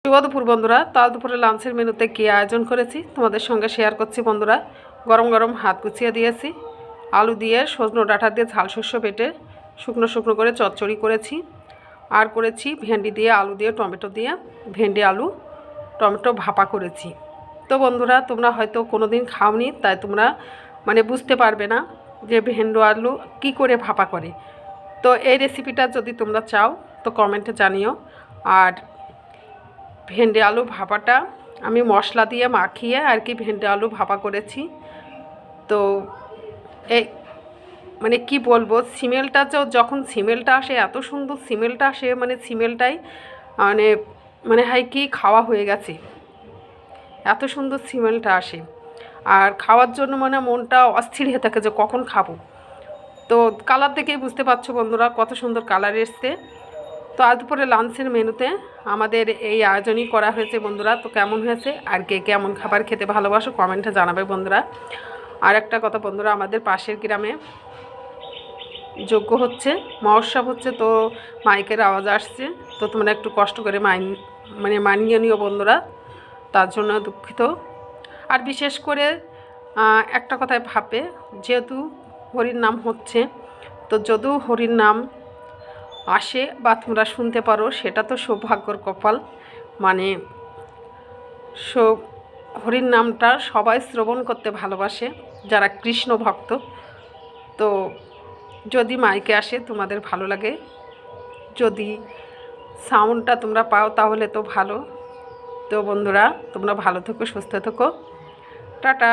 শুভ দুপুর বন্ধুরা। তার দুপুরে লাঞ্চের মেনুতে কী আয়োজন করেছি তোমাদের সঙ্গে শেয়ার করছি বন্ধুরা। গরম গরম হাত গুছিয়ে দিয়েছি, আলু দিয়ে সজনো ডাঁটা দিয়ে ঝাল শস্য বেটে শুকনো শুকনো করে চচ্চড়ি করেছি, আর করেছি ভেন্ডি দিয়ে আলু দিয়ে টমেটো দিয়ে ভেন্ডি আলু টমেটো ভাপা করেছি। তো বন্ধুরা, তোমরা হয়তো কোনো দিন খাওনি, তাই তোমরা বুঝতে পারবে না যে ভেন্ডি আলু কী করে ভাপা করে। তো এই রেসিপিটা যদি তোমরা চাও তো কমেন্টে জানিও। আর ভেন্ডি আলু ভাপাটা আমি মশলা দিয়ে মাখিয়ে আর কি ভেন্ডি আলু ভাপা করেছি। তো এই কি বলবো, স্মেলটা যখন স্মেলটা আসে, এত সুন্দর স্মেলটা আসে, স্মেলটাই মানে মানে হয় কি খাওয়া হয়ে গেছে, এত সুন্দর স্মেলটা আসে। আর খাওয়ার জন্য মনটা অস্থির হয়ে থাকে যে কখন খাবো। তো কালার দেখেই বুঝতে পারছো বন্ধুরা কত সুন্দর কালার এসছে। তো আজ দুপুরে লাঞ্চের মেনুতে আমাদের এই আয়োজনই করা হয়েছে বন্ধুরা। তো কেমন হয়েছে আর কে কেমন খাবার খেতে ভালোবাসো কমেন্টে জানাবে বন্ধুরা। আর একটা কথা বন্ধুরা, আমাদের পাশের গ্রামে যজ্ঞ হচ্ছে, মহোৎসব হচ্ছে, তো মাইকের আওয়াজ আসছে। তো তোমরা একটু কষ্ট করে মানিয়ে নিও বন্ধুরা, তার জন্য দুঃখিত। আর বিশেষ করে একটা কথায় ভাবে, যেহেতু হরির নাম হচ্ছে, তো যদিও হরির নাম আসে বা তোমরা শুনতে পারো, সেটা তো সৌভাগ্যর কপাল। হরির নামটা সবাই শ্রবণ করতে ভালোবাসে যারা কৃষ্ণ ভক্ত। তো যদি মাইকে আসে তোমাদের ভালো লাগে, যদি সাউন্ডটা তোমরা পাও তাহলে তো ভালো। তো বন্ধুরা, তোমরা ভালো থেকো, সুস্থ থেকো, টাটা।